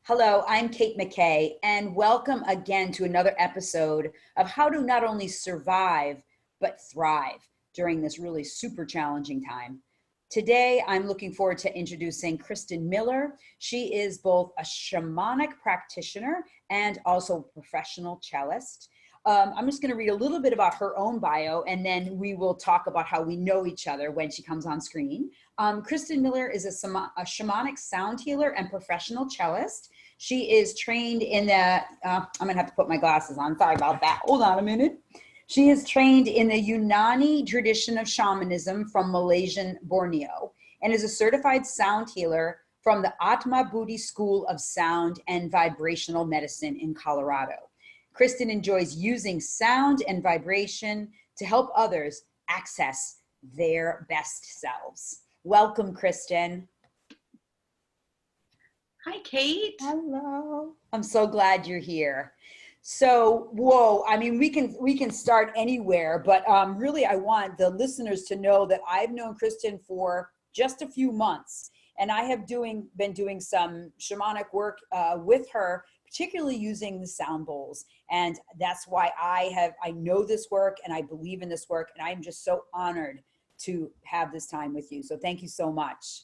Hello, I'm Kate McKay, and welcome again to another episode of how to not only survive, but thrive during this really super challenging time. Today, I'm looking forward to introducing Kristen Miller. She is both a shamanic practitioner and also a professional cellist. I'm just going to read a little bit about her own bio, and then we will talk about how we know each other when she comes on screen. Kristen Miller is a shamanic sound healer and professional cellist. She is trained in the, I'm going to have to put my glasses on. Sorry about that. Hold on a minute. She is trained in the Unani tradition of shamanism from Malaysian Borneo and is a certified sound healer from the Atma Buddhi School of Sound and Vibrational Medicine in Colorado. Kristen enjoys using sound and vibration to help others access their best selves. Welcome, Kristen. Hi, Kate. Hello. I'm so glad you're here. So, I mean, we can start anywhere, but really I want the listeners to know that I've known Kristen for just a few months, and I have been doing some shamanic work with her, particularly using the sound bowls. And that's why I know this work and I believe in this work, and I'm just so honored to have this time with you. So thank you so much.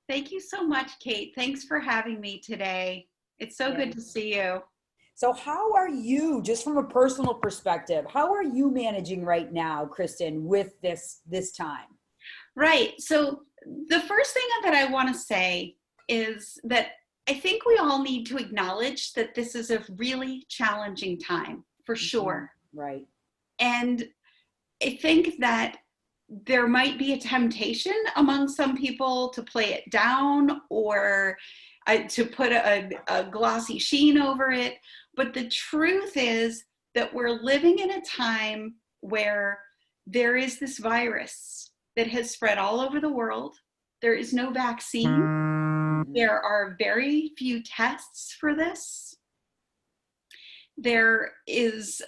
Thank you so much, Kate. Thanks for having me today. It's so good to see you. So how are you, just from a personal perspective, how are you managing right now, Kristen, with this time? Right. So the first thing that I want to say is that I think we all need to acknowledge that this is a really challenging time, for sure. Right. And I think that there might be a temptation among some people to play it down or to put a glossy sheen over it. But the truth is that we're living in a time where there is this virus that has spread all over the world. There is no vaccine. There are very few tests for this. There is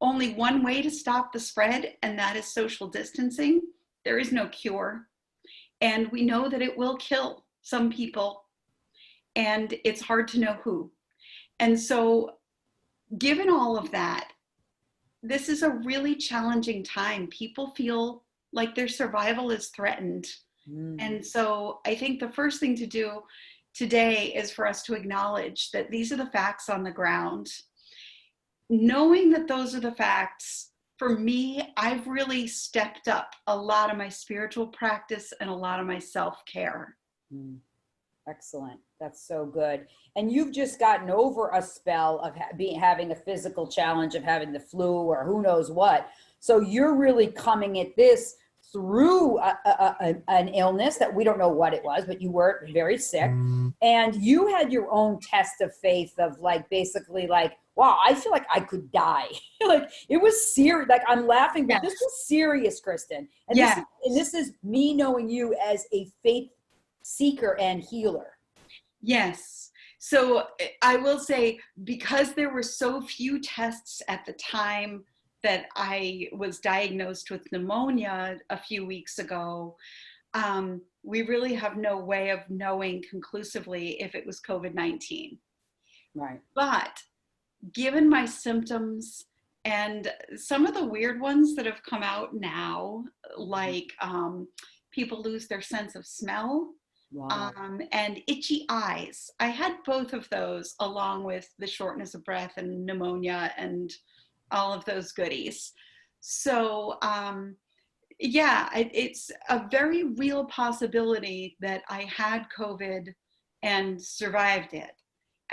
only one way to stop the spread, and that is social distancing. There is no cure. And we know that it will kill some people, and it's hard to know who. And so, given all of that, this is a really challenging time. People feel like their survival is threatened. And so I think the first thing to do today is for us to acknowledge that these are the facts on the ground. Knowing that those are the facts, for me, I've really stepped up a lot of my spiritual practice and a lot of my self-care. Excellent. That's so good. And you've just gotten over a spell of having a physical challenge of having the flu or who knows what. So you're really coming at this through an illness that we don't know what it was, but you were very sick. And you had your own test of faith of basically wow, I feel like I could die. It was serious. I'm laughing, but This was serious, Kristen. And this is me knowing you as a faith seeker and healer. Yes. So I will say, because there were so few tests at the time that I was diagnosed with pneumonia a few weeks ago, we really have no way of knowing conclusively if it was COVID-19. Right. But given my symptoms and some of the weird ones that have come out now, like people lose their sense of smell. Wow. And itchy eyes. I had both of those along with the shortness of breath and pneumonia and all of those goodies. So it's a very real possibility that I had COVID and survived it.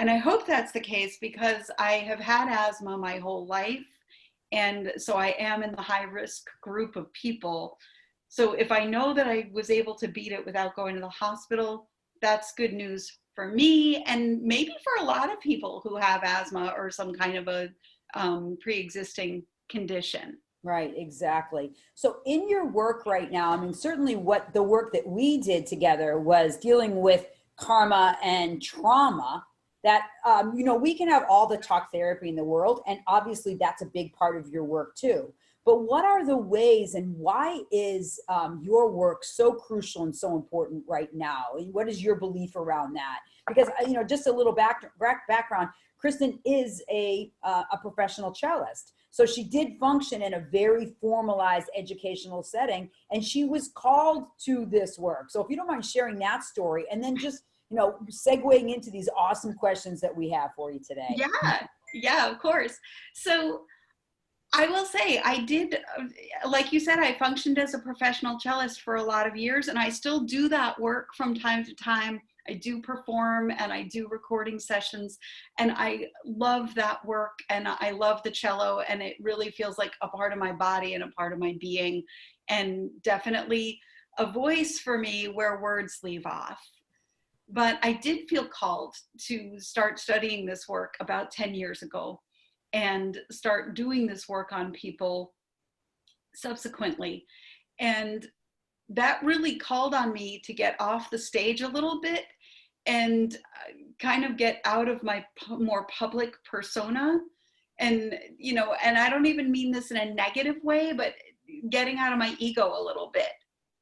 And I hope that's the case because I have had asthma my whole life. And so I am in the high risk group of people. So if I know that I was able to beat it without going to the hospital, that's good news for me and maybe for a lot of people who have asthma or some kind of a pre-existing condition. Right, exactly. So in your work right now, I mean, certainly what the work that we did together was dealing with karma and trauma that, we can have all the talk therapy in the world. And obviously that's a big part of your work too. But what are the ways, and why is your work so crucial and so important right now? And what is your belief around that? Because, just a little background, Kristen is a professional cellist. So she did function in a very formalized educational setting, and she was called to this work. So if you don't mind sharing that story, and then just, segueing into these awesome questions that we have for you today. Yeah, of course. So I will say I did, like you said, I functioned as a professional cellist for a lot of years, and I still do that work from time to time. I do perform and I do recording sessions, and I love that work, and I love the cello, and it really feels like a part of my body and a part of my being, and definitely a voice for me where words leave off. But I did feel called to start studying this work about 10 years ago and start doing this work on people subsequently. And that really called on me to get off the stage a little bit and kind of get out of my more public persona. And, and I don't even mean this in a negative way, but getting out of my ego a little bit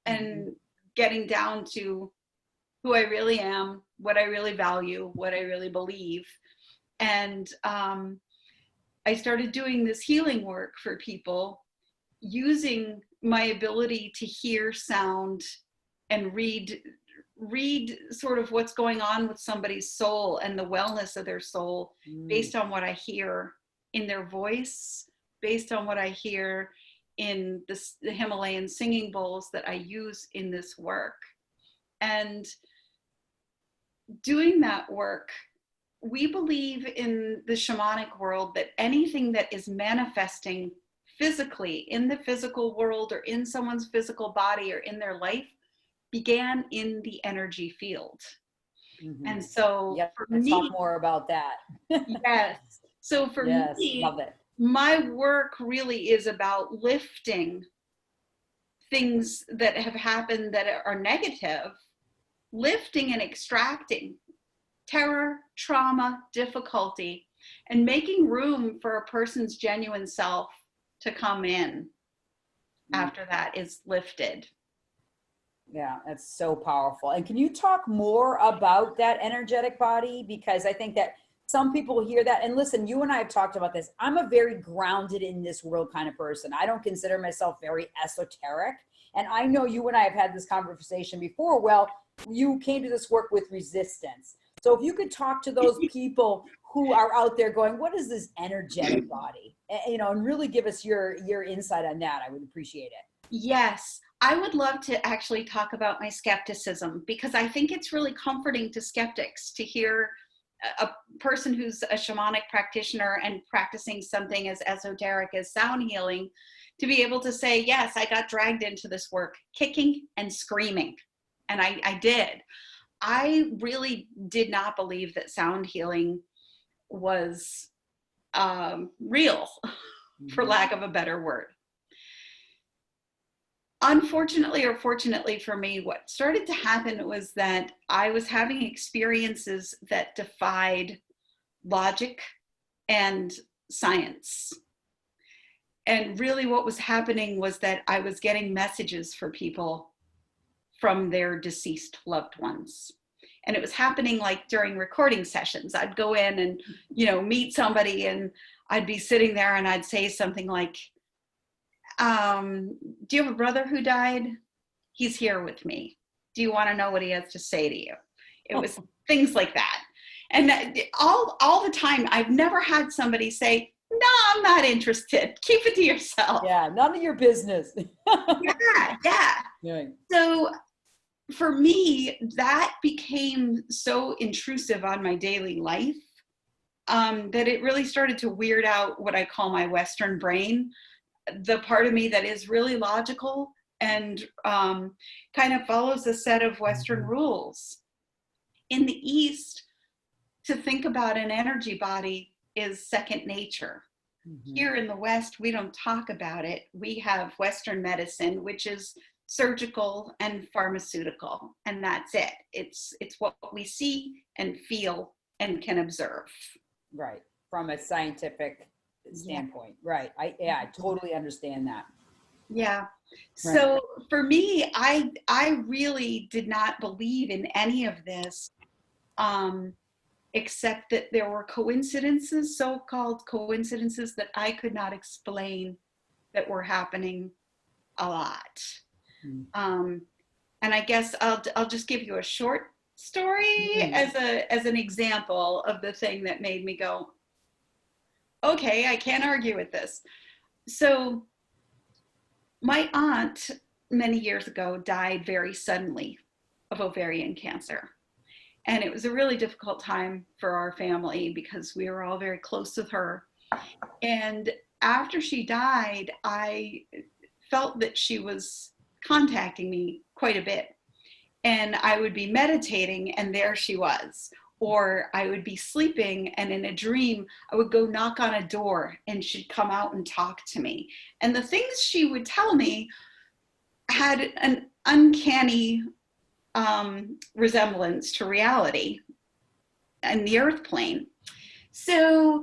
and getting down to who I really am, what I really value, what I really believe. And I started doing this healing work for people using my ability to hear sound and read sort of what's going on with somebody's soul and the wellness of their soul based on what I hear in their voice, based on what I hear in the Himalayan Singing Bowls that I use in this work. And doing that work, we believe in the shamanic world that anything that is manifesting physically in the physical world or in someone's physical body or in their life began in the energy field. And so for let's me, talk more about that. Yes. So for me, love it. My work really is about lifting things that have happened that are negative, lifting and extracting terror, trauma, difficulty, and making room for a person's genuine self to come in after that is lifted. Yeah, that's so powerful. And can you talk more about that energetic body? Because I think that some people hear that. And listen, you and I have talked about this. I'm a very grounded in this world kind of person. I don't consider myself very esoteric. And I know you and I have had this conversation before. Well, you came to this work with resistance. So if you could talk to those people who are out there going, what is this energetic body? And really give us your insight on that. I would appreciate it. Yes, I would love to actually talk about my skepticism, because I think it's really comforting to skeptics to hear a person who's a shamanic practitioner and practicing something as esoteric as sound healing to be able to say, yes, I got dragged into this work kicking and screaming. And I did. I really did not believe that sound healing was real, for lack of a better word. Unfortunately, or fortunately for me, what started to happen was that I was having experiences that defied logic and science. And really what was happening was that I was getting messages for people from their deceased loved ones. And it was happening like during recording sessions. I'd go in and, meet somebody, and I'd be sitting there and I'd say something like, do you have a brother who died? He's here with me. Do you want to know what he has to say to you? It was things like that. And all the time, I've never had somebody say, no, I'm not interested. Keep it to yourself. Yeah, none of your business. Yeah. So for me, that became so intrusive on my daily life that it really started to weird out what I call my Western brain, the part of me that is really logical and kind of follows a set of Western rules. In the East, to think about an energy body is second nature. Here in the West, we don't talk about it. We have Western medicine, which is surgical and pharmaceutical, and that's it. It's what we see and feel and can observe. Right. From a scientific standpoint. Right. I totally understand that. Yeah. Right. So for me, I really did not believe in any of this, except that there were coincidences, so-called coincidences that I could not explain that were happening a lot. Um, and I guess I'll just give you a short story as an example of the thing that made me go, okay, I can't argue with this. So my aunt many years ago died very suddenly of ovarian cancer. And it was a really difficult time for our family because we were all very close with her. And after she died, I felt that she was contacting me quite a bit. And I would be meditating and there she was. Or I would be sleeping and in a dream, I would go knock on a door and she'd come out and talk to me. And the things she would tell me had an uncanny resemblance to reality and the earth plane. So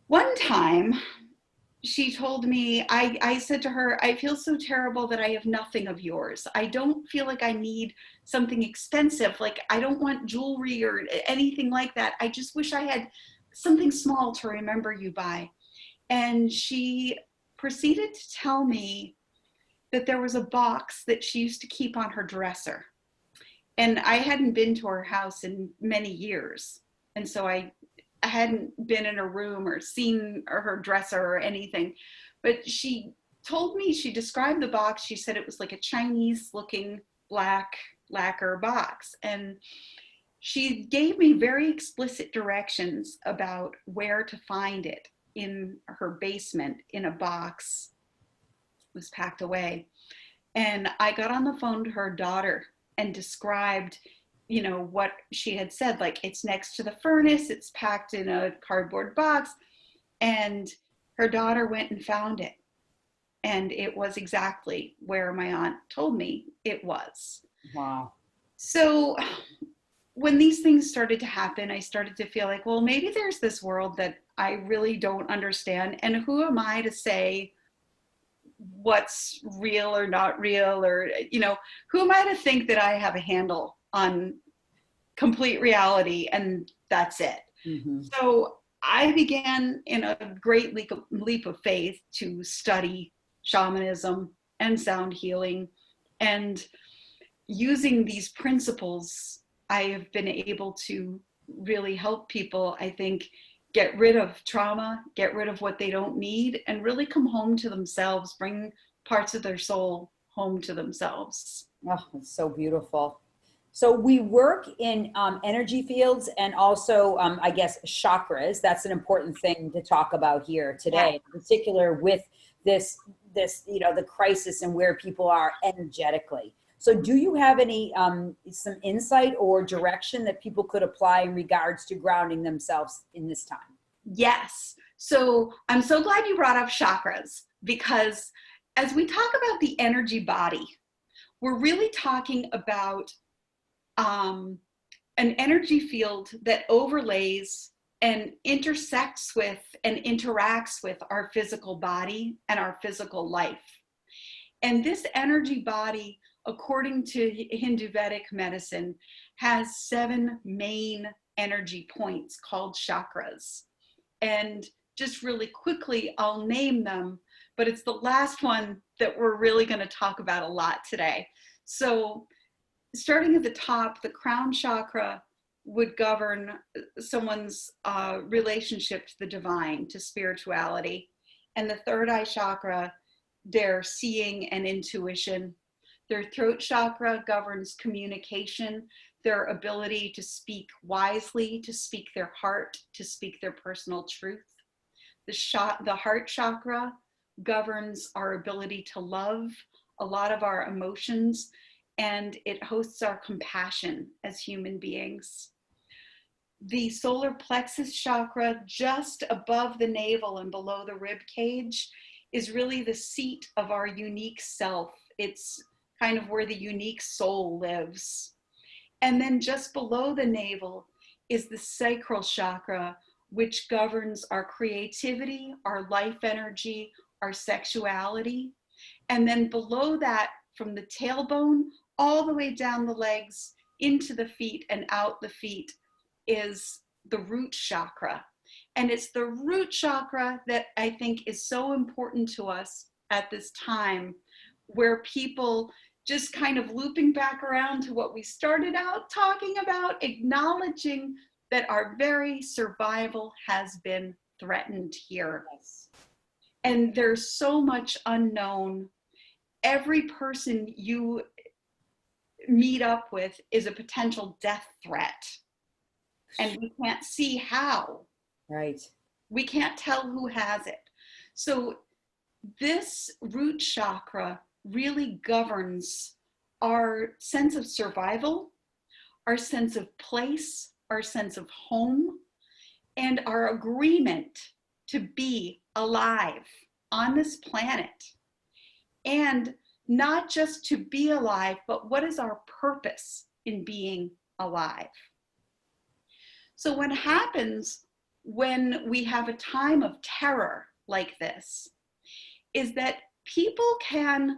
one time she told me, I said to her, I feel so terrible that I have nothing of yours. I don't feel like I need something expensive. Like I don't want jewelry or anything like that. I just wish I had something small to remember you by. And she proceeded to tell me that there was a box that she used to keep on her dresser. And I hadn't been to her house in many years. And so I hadn't been in her room or seen her dresser or anything. But she told me, she described the box. She said it was like a Chinese looking black lacquer box. And she gave me very explicit directions about where to find it in her basement in a box. It was packed away. And I got on the phone to her daughter and described, you know, what she had said, like it's next to the furnace, it's packed in a cardboard box. And her daughter went and found it. And it was exactly where my aunt told me it was. Wow. So when these things started to happen, I started to feel like, well, maybe there's this world that I really don't understand. And who am I to say what's real or not real? Or, you know, who am I to think that I have a handle on complete reality and that's it? Mm-hmm. So I began in a great leap of faith to study shamanism and sound healing. And using these principles, I have been able to really help people, I think, get rid of trauma, get rid of what they don't need, and really come home to themselves, bring parts of their soul home to themselves. Oh, it's so beautiful. So we work in energy fields and also, I guess, chakras. That's an important thing to talk about here today, in particular with this, you know, the crisis and where people are energetically. So do you have any, some insight or direction that people could apply in regards to grounding themselves in this time? Yes. So I'm so glad you brought up chakras, because as we talk about the energy body, we're really talking about an energy field that overlays and intersects with and interacts with our physical body and our physical life. And this energy body, according to Hindu Vedic medicine, has 7 main energy points called chakras. And just really quickly, I'll name them, but it's the last one that we're really going to talk about a lot today. So starting at the top, the crown chakra would govern someone's relationship to the divine, to spirituality. And the third eye chakra, their seeing and intuition. Their throat chakra governs communication, their ability to speak wisely, to speak their heart, to speak their personal truth. The heart chakra governs our ability to love, a lot of our emotions, and it hosts our compassion as human beings. The solar plexus chakra, just above the navel and below the rib cage, is really the seat of our unique self. It's kind of where the unique soul lives. And then just below the navel is the sacral chakra, which governs our creativity, our life energy, our sexuality. And then below that, from the tailbone all the way down the legs, into the feet and out the feet, is the root chakra. And it's the root chakra that I think is so important to us at this time, where people, just kind of looping back around to what we started out talking about, acknowledging that our very survival has been threatened here. Yes. And there's so much unknown. Every person you meet up with is a potential death threat. And we can't see how. Right. We can't tell who has it. So this root chakra really governs our sense of survival, our sense of place, our sense of home, and our agreement to be alive on this planet. And not just to be alive, but what is our purpose in being alive? So what happens when we have a time of terror like this is that people can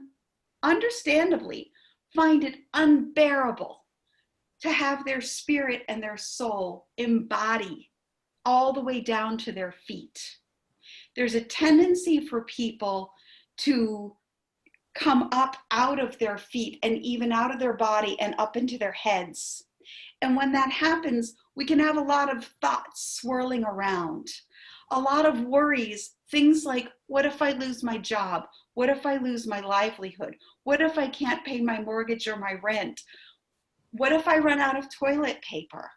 understandably find it unbearable to have their spirit and their soul embody all the way down to their feet. There's a tendency for people to come up out of their feet and even out of their body and up into their heads. And when that happens, we can have a lot of thoughts swirling around, a lot of worries, things like, what if I lose my job? What if I lose my livelihood? What if I can't pay my mortgage or my rent? What if I run out of toilet paper?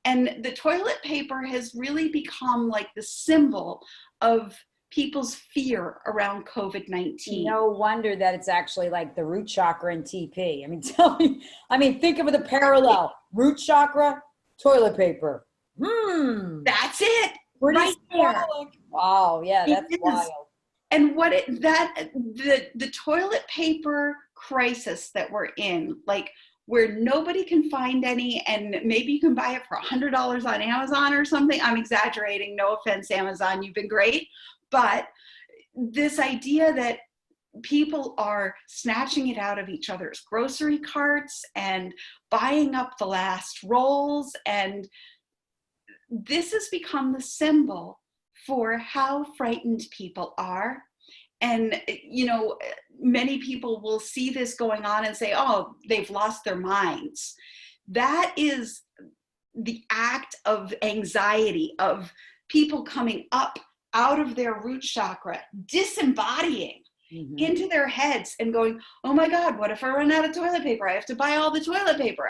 And the toilet paper has really become like the symbol of people's fear around COVID-19. No wonder that it's actually like the root chakra and TP. I mean, tell me, think of the parallel. Root chakra, toilet paper. That's it. Pretty right there. Wow, yeah, that's wild. And the toilet paper crisis that we're in, like where nobody can find any, and maybe you can buy it for $100 on Amazon or something. I'm exaggerating, no offense, Amazon, you've been great. But this idea that people are snatching it out of each other's grocery carts and buying up the last rolls, and this has become the symbol for how frightened people are. And, you know, many people will see this going on and say, oh, they've lost their minds. That is the act of anxiety, of people coming up out of their root chakra, disembodying into their heads and going, oh my God, what if I run out of toilet paper? I have to buy all the toilet paper.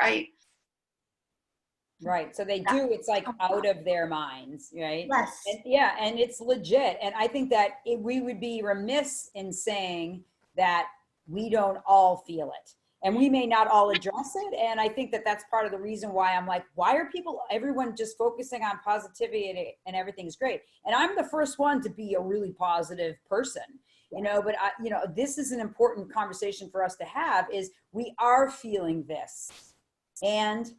Right. So they do, it's like out of their minds, right? Yes. And yeah. And it's legit. And I think that we would be remiss in saying that we don't all feel it. And we may not all address it. And I think that that's part of the reason why I'm like, why are everyone just focusing on positivity and everything's great? And I'm the first one to be a really positive person, you know, but this is an important conversation for us to have, is we are feeling this. And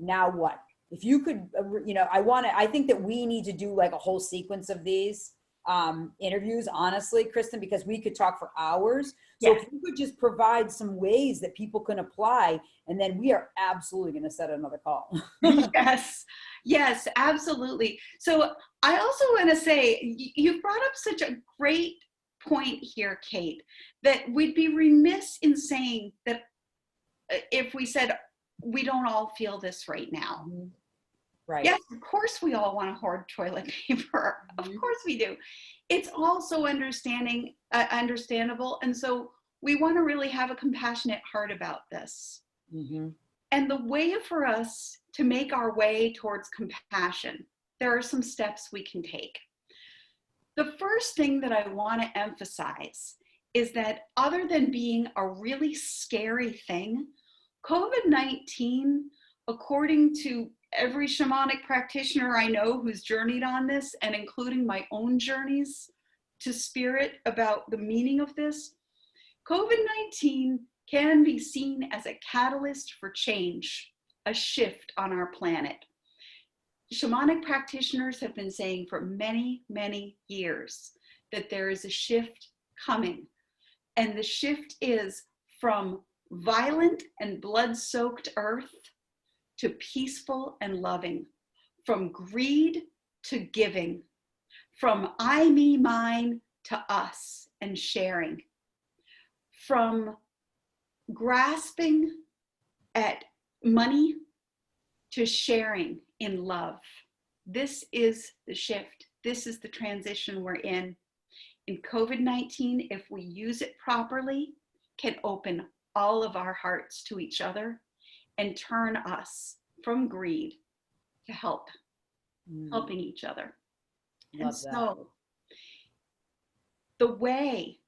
now what? If you could, I think that we need to do like a whole sequence of these interviews, honestly, Kristen, because we could talk for hours. So if you could just provide some ways that people can apply, and then we are absolutely going to set another call. Yes, absolutely. So I also want to say, you brought up such a great point here, Kate, that we'd be remiss in saying that if we said, we don't all feel this right now. Right. Yes, of course we all want to hoard toilet paper. Of course we do. It's also understandable. And so we want to really have a compassionate heart about this. And the way for us to make our way towards compassion, there are some steps we can take. The first thing that I want to emphasize is that other than being a really scary thing, COVID-19, according to every shamanic practitioner I know who's journeyed on this, and including my own journeys to spirit about the meaning of this, COVID-19 can be seen as a catalyst for change, a shift on our planet. Shamanic practitioners have been saying for many, many years that there is a shift coming. And the shift is from violent and blood-soaked earth to peaceful and loving, from greed to giving, from I, me, mine to us and sharing, from grasping at money to sharing in love. This is the shift. This is the transition we're in. And COVID-19, if we use it properly, can open all of our hearts to each other and turn us from greed to helping each other. Love and so the way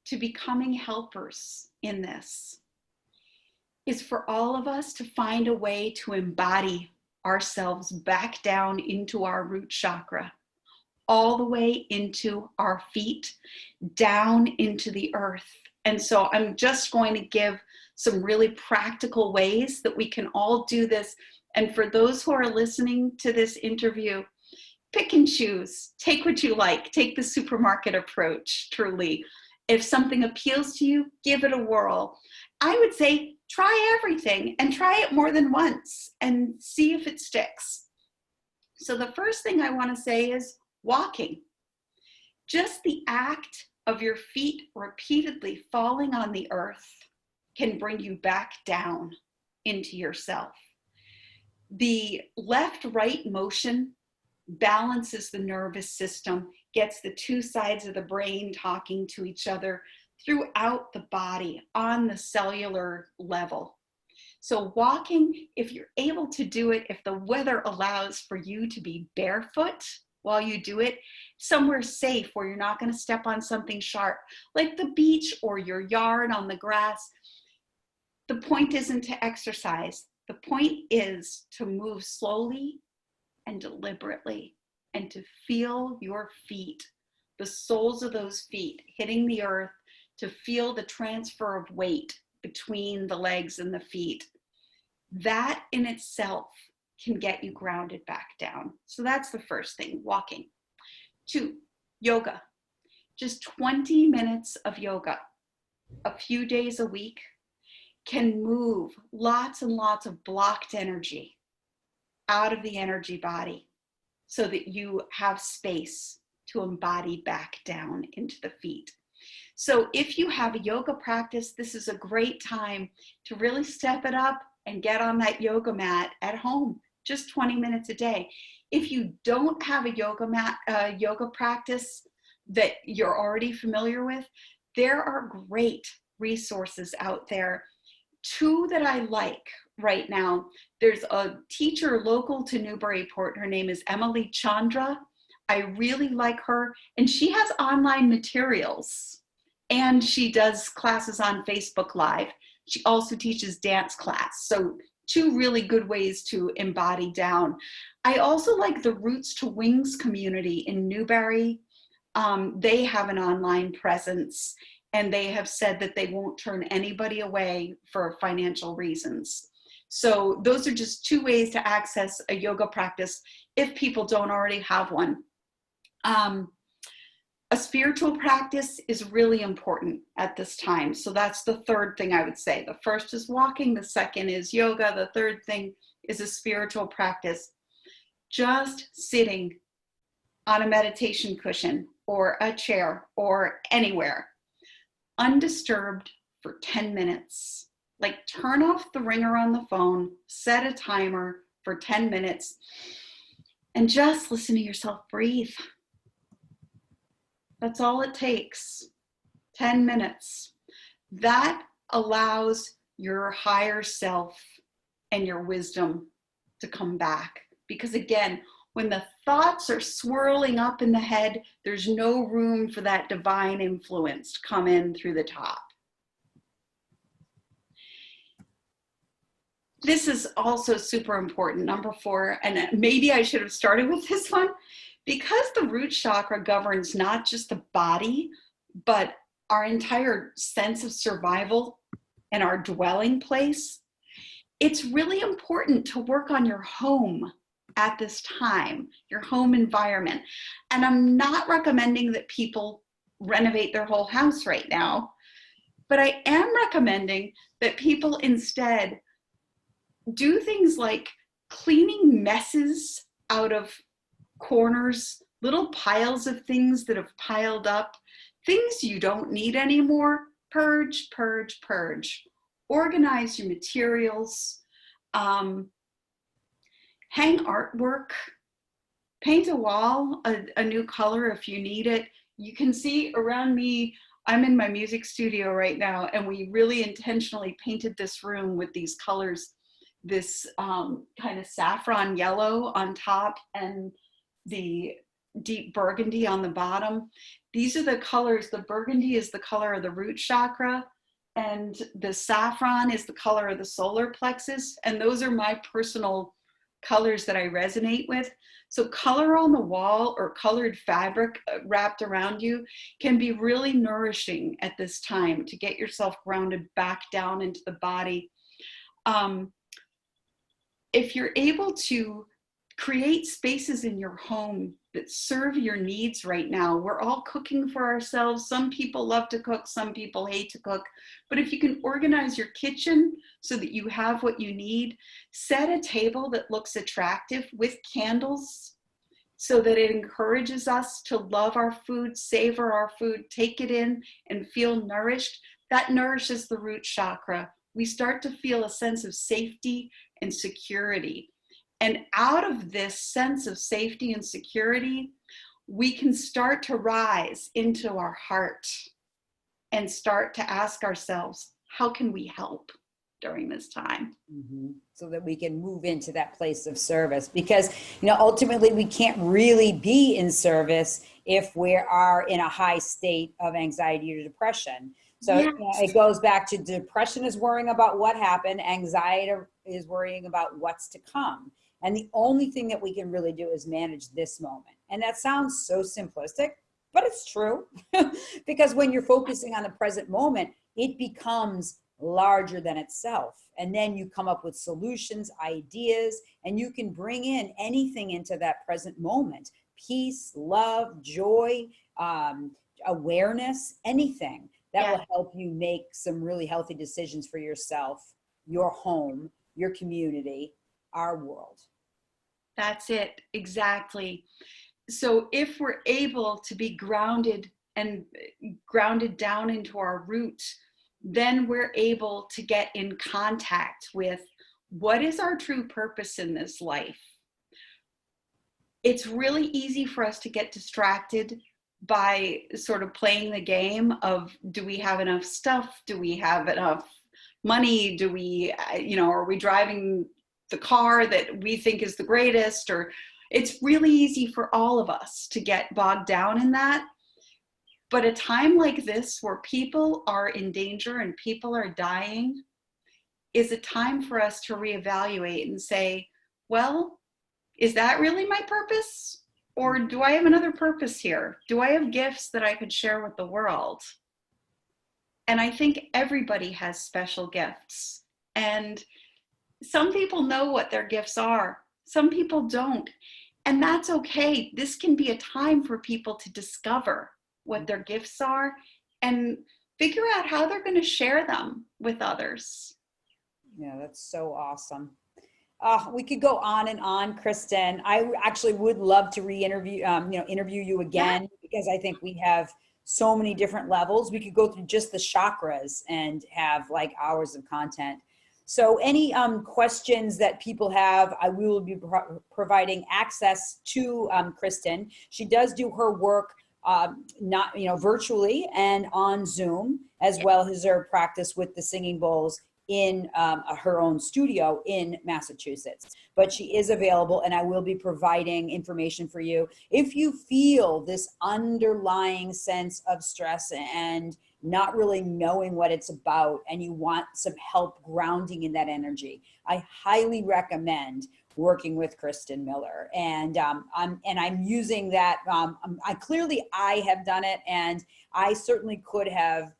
to becoming helpers in this is for all of us to find a way to embody ourselves back down into our root chakra, all the way into our feet, down into the earth. And so I'm just going to give some really practical ways that we can all do this. And for those who are listening to this interview, pick and choose, take what you like, take the supermarket approach, truly. If something appeals to you, give it a whirl. I would say try everything and try it more than once and see if it sticks. So the first thing I want to say is walking. Just the act of your feet repeatedly falling on the earth can bring you back down into yourself. The left-right motion balances the nervous system, gets the two sides of the brain talking to each other throughout the body on the cellular level. So walking, if you're able to do it, if the weather allows for you to be barefoot while you do it, somewhere safe where you're not going to step on something sharp, like the beach or your yard on the grass. The point isn't to exercise. The point is to move slowly and deliberately and to feel your feet, the soles of those feet hitting the earth, to feel the transfer of weight between the legs and the feet. That in itself can get you grounded back down. So that's the first thing, walking. 2, yoga. Just 20 minutes of yoga, a few days a week, can move lots and lots of blocked energy out of the energy body so that you have space to embody back down into the feet. So if you have a yoga practice, this is a great time to really step it up and get on that yoga mat at home, just 20 minutes a day. If you don't have a yoga practice that you're already familiar with, there are great resources out there. 2 that I like right now. There's a teacher local to Newburyport. Her name is Emily Chandra. I really like her, and she has online materials, and she does classes on Facebook Live. She also teaches dance class. So 2 really good ways to embody down. I also like the Roots to Wings community in Newbury. They have an online presence, and they have said that they won't turn anybody away for financial reasons. So those are just 2 ways to access a yoga practice if people don't already have one. A spiritual practice is really important at this time. So that's the third thing I would say. The first is walking. The second is yoga. The third thing is a spiritual practice. Just sitting on a meditation cushion or a chair or anywhere, undisturbed for 10 minutes. Like turn off the ringer on the phone, set a timer for 10 minutes, and just listen to yourself breathe. That's all it takes, 10 minutes. That allows your higher self and your wisdom to come back. Because again, when the thoughts are swirling up in the head, there's no room for that divine influence to come in through the top. This is also super important, number 4, and maybe I should have started with this one. Because the root chakra governs not just the body, but our entire sense of survival and our dwelling place, it's really important to work on your home at this time, your home environment. And I'm not recommending that people renovate their whole house right now, but I am recommending that people instead do things like cleaning messes out of corners, little piles of things that have piled up, things you don't need anymore. Purge, purge, purge. Organize your materials. Hang artwork. Paint a wall a new color if you need it. You can see around me, I'm in my music studio right now, and we really intentionally painted this room with these colors, this kind of saffron yellow on top and the deep burgundy on the bottom. These are the colors. The burgundy is the color of the root chakra, and the saffron is the color of the solar plexus. And those are my personal colors that I resonate with. So color on the wall or colored fabric wrapped around you can be really nourishing at this time to get yourself grounded back down into the body. If you're able to create spaces in your home that serve your needs right now. We're all cooking for ourselves. Some people love to cook, some people hate to cook. But if you can organize your kitchen so that you have what you need, set a table that looks attractive with candles so that it encourages us to love our food, savor our food, take it in and feel nourished. That nourishes the root chakra. We start to feel a sense of safety and security. And out of this sense of safety and security, we can start to rise into our heart and start to ask ourselves, how can we help during this time? Mm-hmm. So that we can move into that place of service, because, you know, ultimately we can't really be in service if we are in a high state of anxiety or depression. So Yes. you know, it goes back to depression is worrying about what happened. Anxiety is worrying about what's to come. And the only thing that we can really do is manage this moment. And that sounds so simplistic, but it's true. Because when you're focusing on the present moment, it becomes larger than itself. And then you come up with solutions, ideas, and you can bring in anything into that present moment. Peace, love, joy, awareness, anything that will help you make some really healthy decisions for yourself, your home, your community, our world. That's it, exactly. So if we're able to be grounded and grounded down into our roots, then we're able to get in contact with what is our true purpose in this life. It's really easy for us to get distracted by sort of playing the game of, do we have enough stuff? Do we have enough money? Do we, are we driving the car that we think is the greatest? Or it's really easy for all of us to get bogged down in that. But a time like this, where people are in danger and people are dying, is a time for us to reevaluate and say, well, is that really my purpose? Or do I have another purpose here? Do I have gifts that I could share with the world? And I think everybody has special gifts. And some people know what their gifts are. Some people don't. And that's okay. This can be a time for people to discover what their gifts are and figure out how they're going to share them with others. Yeah, that's so awesome. We could go on and on, Kristen. I actually would love to interview you again, because I think we have so many different levels. We could go through just the chakras and have like hours of content. So any questions that people have, I will be providing access to Kristen. She does do her work virtually and on Zoom, as well as her practice with the singing bowls in her own studio in Massachusetts. But she is available, and I will be providing information for you. If you feel this underlying sense of stress and not really knowing what it's about, and you want some help grounding in that energy, I highly recommend working with Kristen Miller. And I'm using that. I have done it, and I certainly couldn't have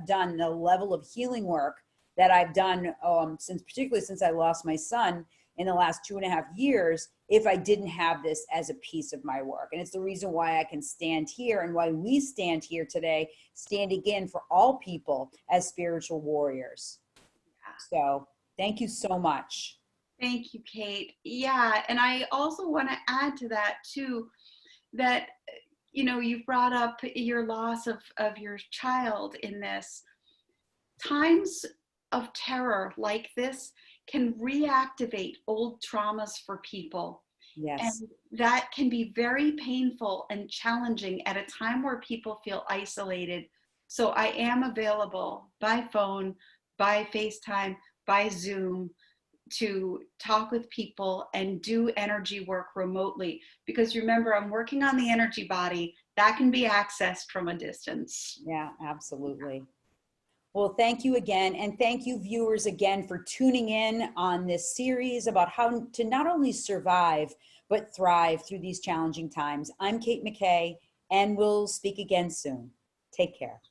done the level of healing work that I've done particularly since I lost my son in the last 2.5 years, if I didn't have this as a piece of my work. And it's the reason why I can stand here and why we stand here today, standing in for all people as spiritual warriors. So thank you so much. Thank you, Kate. Yeah, and I also want to add to that too, that, you know, you brought up your loss of your child in this. Times of terror like this can reactivate old traumas for people. Yes. And that can be very painful and challenging at a time where people feel isolated. So I am available by phone, by FaceTime, by Zoom, to talk with people and do energy work remotely. Because remember, I'm working on the energy body that can be accessed from a distance. Yeah, absolutely. Well, thank you again. And thank you, viewers, again for tuning in on this series about how to not only survive, but thrive through these challenging times. I'm Kate McKay, and we'll speak again soon. Take care.